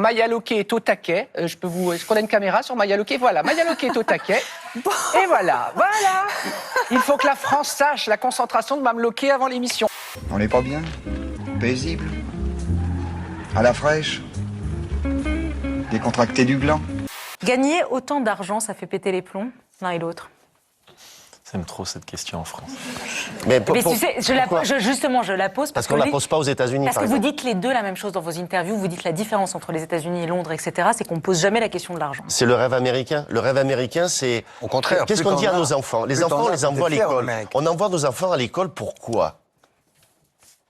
Maya Loquet est au taquet. Est-ce qu'on a une caméra sur Maya Loquet? Voilà, Maya Loquet est au taquet. Et voilà. Il faut que la France sache la concentration de Mme Loquet avant l'émission. On n'est pas bien? Paisible? À la fraîche? Décontracté du gland? Gagner autant d'argent, ça fait péter les plombs, l'un et l'autre. J'aime trop cette question en France. Mais tu sais, je la pose parce qu'on ne la pose pas aux États-Unis. Parce que vous dites les deux la même chose dans vos interviews. Vous dites la différence entre les États-Unis et Londres, etc. C'est qu'on ne pose jamais la question de l'argent. C'est le rêve américain. Le rêve américain, c'est... Au contraire. Qu'est-ce qu'on dit à nos enfants? Les enfants, on les envoie à l'école. On envoie nos enfants à l'école, pourquoi?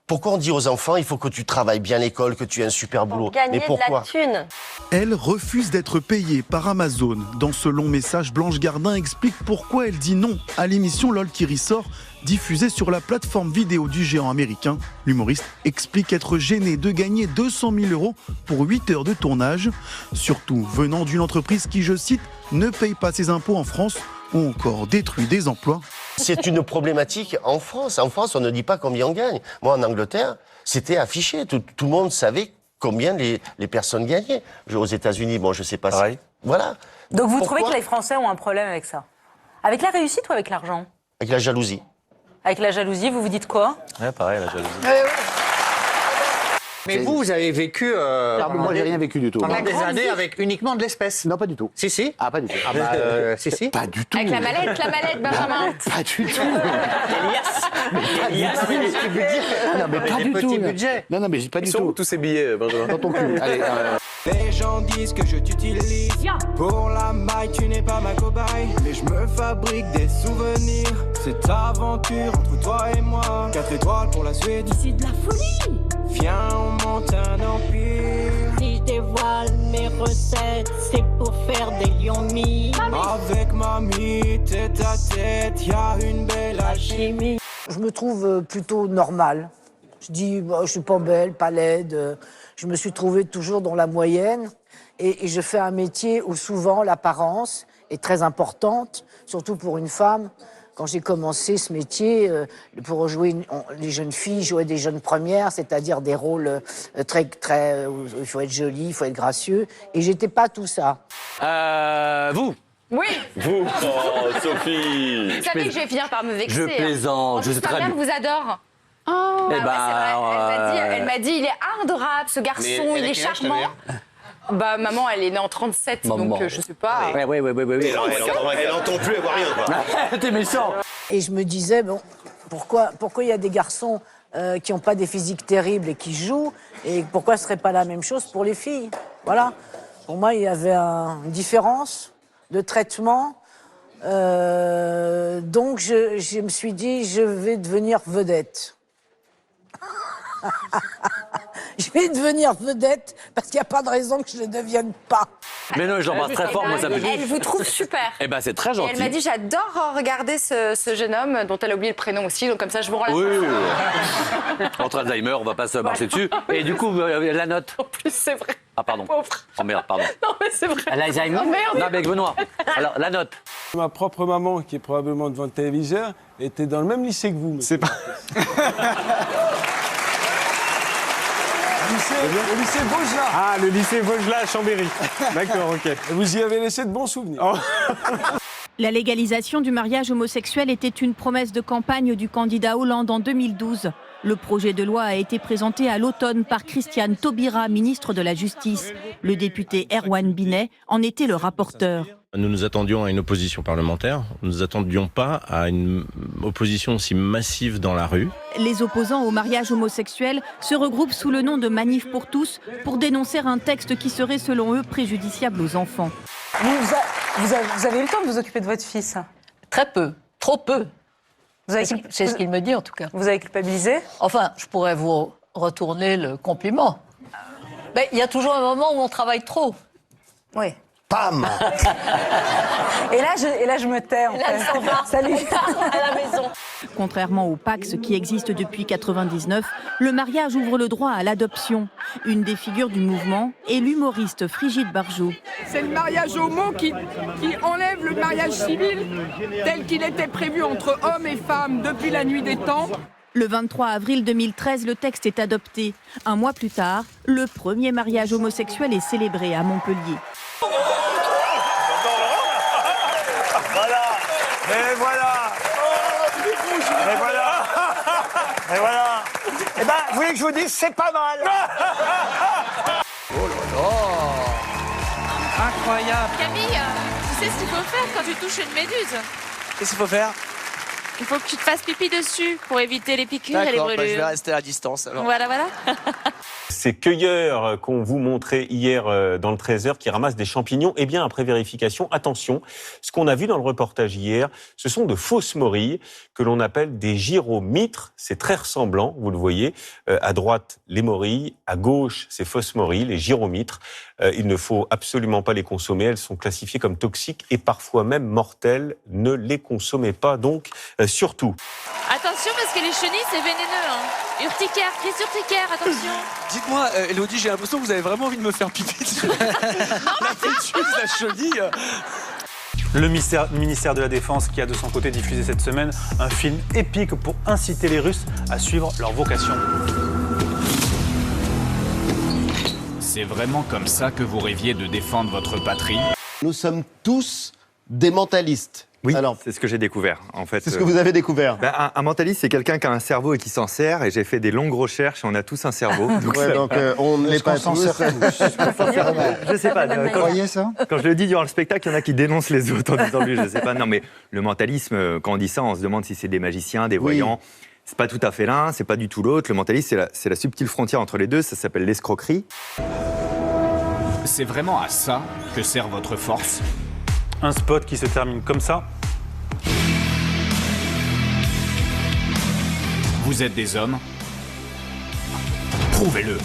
Pourquoi on dit aux enfants, il faut que tu travailles bien l'école, que tu aies un super boulot? Mais pourquoi? De la thune. Elle refuse d'être payée par Amazon. Dans ce long message, Blanche Gardin explique pourquoi elle dit non à l'émission LOL qui ressort, diffusée sur la plateforme vidéo du géant américain. L'humoriste explique être gênée de gagner 200 000 € pour 8 heures de tournage, surtout venant d'une entreprise qui, je cite, ne paye pas ses impôts en France ou encore détruit des emplois. C'est une problématique en France. En France, on ne dit pas combien on gagne. Moi, en Angleterre, c'était affiché. Tout le monde savait combien les personnes gagnaient. Aux États-Unis, bon, je ne sais pas si... Voilà. Donc vous trouvez que les Français ont un problème avec ça? Avec la réussite ou avec l'argent? Avec la jalousie. Avec la jalousie, vous vous dites quoi? Ouais, pareil, la jalousie. Mais vous avez vécu... moi, j'ai rien vécu du tout. Pendant des années avec uniquement de l'espèce. Non, pas du tout. Si. Ah, pas du tout. Si. Pas du tout. Avec la mallette, Benjamin. Pas du tout. Elias. Non, mais pas du tout. Budget. Non, mais pas du tout. Tous ces billets, Benjamin. Dans ton cul. Allez, Les gens disent que je t'utilise. Pour la maille, tu n'es pas ma cobaye. Mais je me fabrique des souvenirs. Cette aventure entre toi et moi. 4 étoiles pour la suite. C'est de la folie. Viens, on monte un empire. Si je dévoile mes recettes, c'est pour faire des lions-mis. Avec mamie, tête à tête, y a une belle alchimie. Je me trouve plutôt normale. Je dis, bah, je suis pas belle, pas laide. Je me suis trouvée toujours dans la moyenne. Et je fais un métier où souvent l'apparence est très importante, surtout pour une femme. Quand j'ai commencé ce métier, pour jouer les jeunes filles, jouer des jeunes premières, c'est-à-dire des rôles très, où il faut être joli, il faut être gracieux. Et j'étais pas tout ça. Vous? Oui. Vous, Sophie. Vous savez que je vais finir par me vexer. Je plaisante, je sais très bien. Ma mère vous adore. Oh. C'est vrai. Elle m'a dit, il est adorable, ce garçon, il est charmant. Bah, maman, elle est née en 37, donc je sais pas. Oui. Elle n'entend plus, elle voit rien, quoi. T'es méchant. Et je me disais, bon, pourquoi il y a des garçons qui n'ont pas des physiques terribles et qui jouent, et pourquoi ce serait pas la même chose pour les filles? Voilà. Pour moi, il y avait une différence de traitement. Donc, je me suis dit, je vais devenir vedette. Je vais devenir vedette parce qu'il n'y a pas de raison que je ne devienne pas. Mais non, je l'embrasse très fort, moi, ça me Elle vous trouve super. Eh ben, c'est très gentil. Et elle m'a dit, j'adore regarder ce jeune homme dont elle a oublié le prénom aussi, donc comme ça, je vous rends la Oui. Entre Alzheimer, on va pas se marcher dessus. Et du coup, la note. En plus, c'est vrai. Ah, pardon. Pauvre. Oh merde, pardon. Non, mais c'est vrai. Alzheimer? Oh, merde. Non, mais avec Benoît. Alors, la note. Ma propre maman, qui est probablement devant le téléviseur, était dans le même lycée que vous. C'est pas... Le lycée Vaugelas. Ah, le lycée Vaugelas à Chambéry. D'accord, ok. Vous y avez laissé de bons souvenirs. La légalisation du mariage homosexuel était une promesse de campagne du candidat Hollande en 2012. Le projet de loi a été présenté à l'automne par Christiane Taubira, ministre de la Justice. Le député Erwan Binet en était le rapporteur. Nous nous attendions à une opposition parlementaire. Nous ne nous attendions pas à une opposition aussi massive dans la rue. Les opposants au mariage homosexuel se regroupent sous le nom de Manif pour tous pour dénoncer un texte qui serait selon eux préjudiciable aux enfants. Vous avez eu le temps de vous occuper de votre fils? Très peu, trop peu. C'est ce qu'il me dit en tout cas. Vous avez culpabilisé? Enfin, je pourrais vous retourner le compliment. Mais il y a toujours un moment où on travaille trop. Oui. Pam. Et là, je me tais, en fait. Salut. À la maison. Contrairement au PACS qui existe depuis 1999, le mariage ouvre le droit à l'adoption. Une des figures du mouvement est l'humoriste Frigide Barjot. C'est le mariage homo qui enlève le mariage civil tel qu'il était prévu entre hommes et femmes depuis la nuit des temps. Le 23 avril 2013, le texte est adopté. Un mois plus tard, le premier mariage homosexuel est célébré à Montpellier. Voilà. Et voilà. Et voilà. Et voilà. Eh ben, vous voulez que je vous dise, c'est pas mal. Oh là là. Incroyable. Camille, tu sais ce qu'il faut faire quand tu touches une méduse? Qu'est-ce qu'il faut faire? Il faut que tu te fasses pipi dessus pour éviter les piqûres et les D'accord, brûlures. je vais rester à distance alors. Voilà. Ces cueilleurs qu'on vous montrait hier dans le 13h qui ramassent des champignons, eh bien après vérification, attention, ce qu'on a vu dans le reportage hier, ce sont de fausses morilles que l'on appelle des gyromitres. C'est très ressemblant, vous le voyez. À droite, les morilles, à gauche, ces fausses morilles, les gyromitres. Il ne faut absolument pas les consommer. Elles sont classifiées comme toxiques et parfois même mortelles. Ne les consommez pas donc, surtout. Attention parce que les chenilles, c'est vénéneux. Hein. Urticaire, crise urticaire, attention. Dites-moi, Elodie, j'ai l'impression que vous avez vraiment envie de me faire pipi dessus. La fœtus, la chenille. Le ministère de la Défense qui a de son côté diffusé cette semaine un film épique pour inciter les Russes à suivre leur vocation. C'est vraiment comme ça que vous rêviez de défendre votre patrie? Nous sommes tous des mentalistes. Oui, c'est ce que j'ai découvert, en fait. C'est ce que vous avez découvert. Un mentaliste, c'est quelqu'un qui a un cerveau et qui s'en sert. Et j'ai fait des longues recherches et on a tous un cerveau. Donc, on ne l'est pas tous. Je sais pas. Vous croyez ça? Quand je le dis durant le spectacle, il y en a qui dénoncent les autres en disant lui, je sais pas. Non, mais le mentalisme, quand on dit ça, on se demande si c'est des magiciens, des voyants. C'est pas tout à fait l'un, c'est pas du tout l'autre. Le mentalisme, c'est la subtile frontière entre les deux. Ça s'appelle l'escroquerie. C'est vraiment à ça que sert votre force? Un spot qui se termine comme ça. Vous êtes des hommes. Prouvez-le.